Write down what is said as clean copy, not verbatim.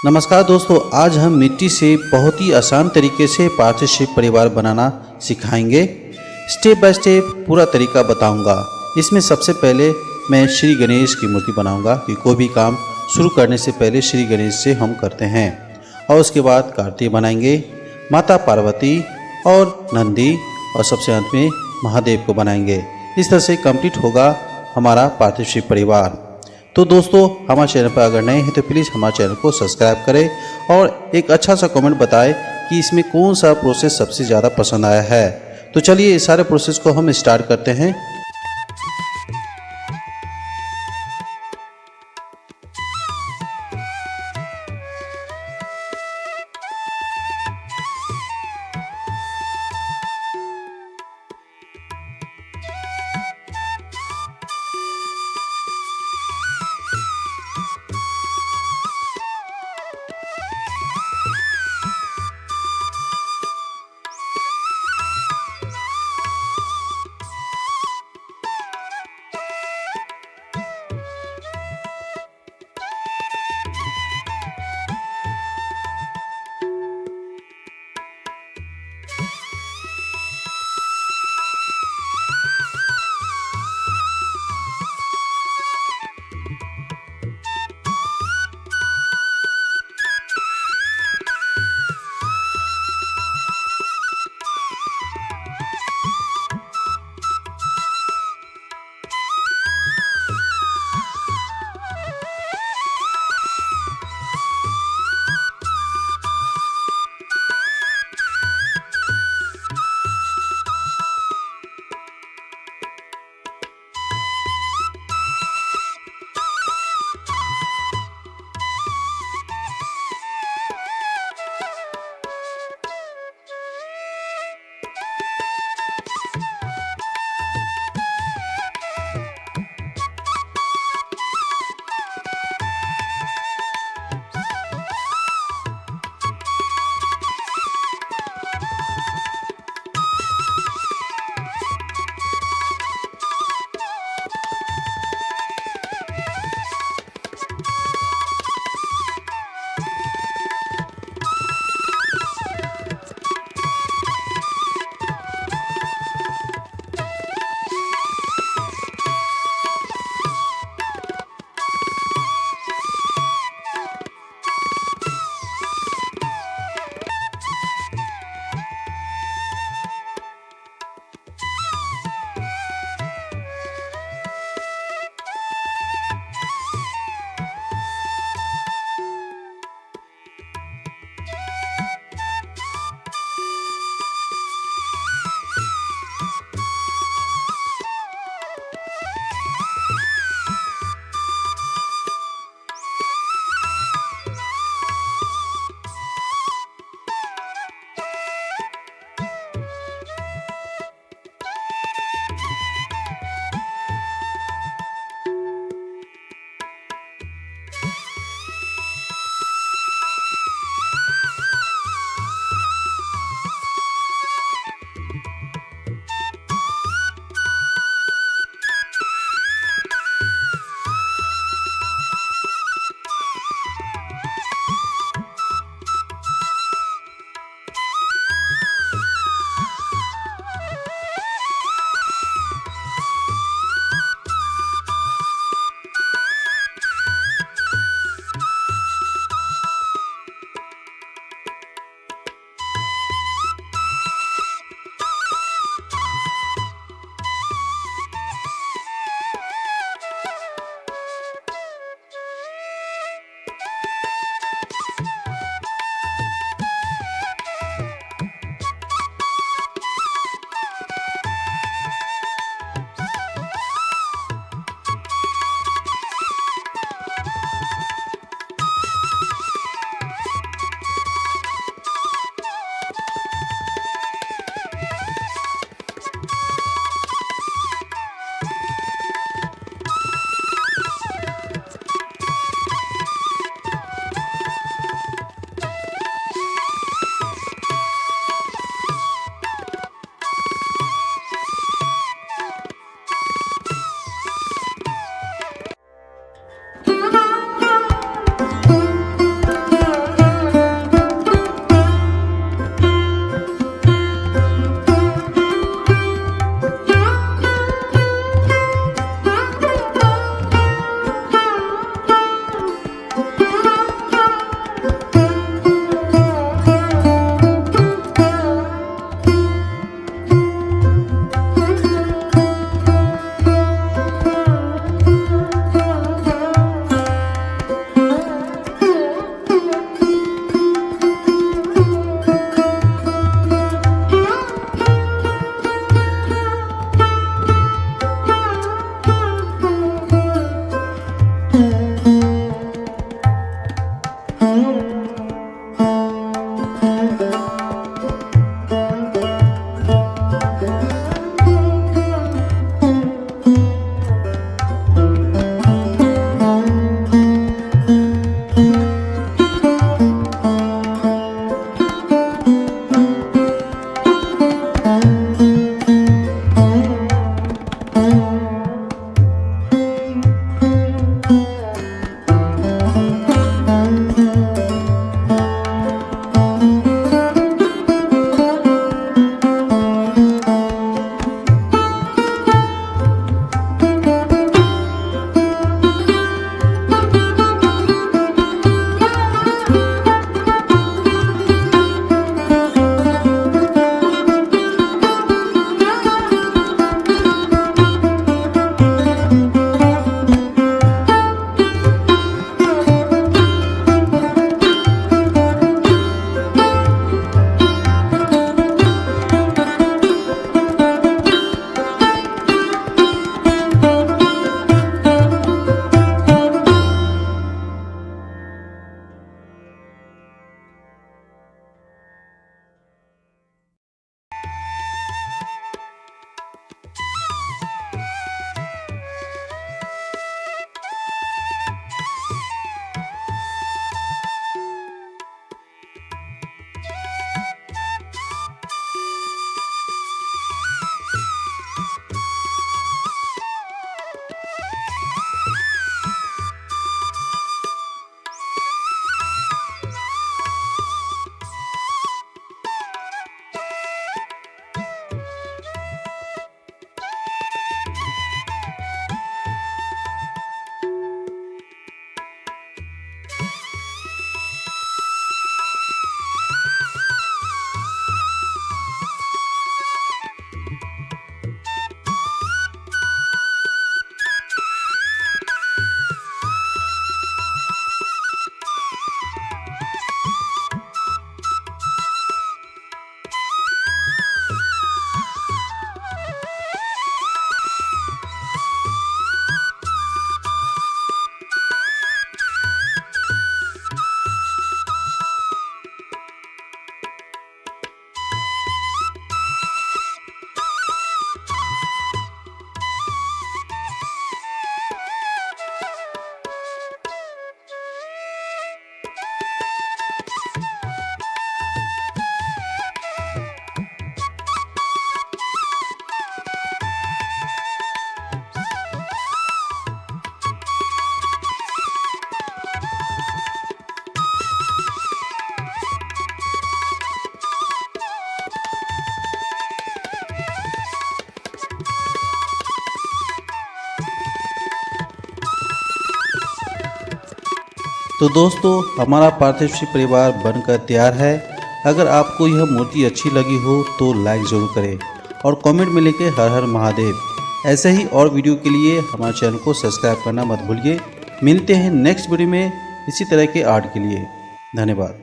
नमस्कार दोस्तों, आज हम मिट्टी से बहुत ही आसान तरीके से पार्थिव शिव परिवार बनाना सिखाएंगे। स्टेप बाय स्टेप पूरा तरीका बताऊंगा। इसमें सबसे पहले मैं श्री गणेश की मूर्ति बनाऊंगा कि कोई भी काम शुरू करने से पहले श्री गणेश से हम करते हैं। और उसके बाद कार्तिक बनाएंगे, माता पार्वती और नंदी, और सबसे अंत में महादेव को बनाएंगे। इस तरह से कंप्लीट होगा हमारा पार्थिव शिव परिवार। तो दोस्तों, हमारे चैनल पर अगर नए हैं तो प्लीज़ हमारे चैनल को सब्सक्राइब करें और एक अच्छा सा कमेंट बताएं कि इसमें कौन सा प्रोसेस सबसे ज़्यादा पसंद आया है। तो चलिए इस सारे प्रोसेस को हम स्टार्ट करते हैं। तो दोस्तों हमारा पार्थिव शिव परिवार बनकर तैयार है। अगर आपको यह मूर्ति अच्छी लगी हो तो लाइक ज़रूर करें और कमेंट में लिखें हर हर महादेव। ऐसे ही और वीडियो के लिए हमारे चैनल को सब्सक्राइब करना मत भूलिए। मिलते हैं नेक्स्ट वीडियो में इसी तरह के आर्ट के लिए। धन्यवाद।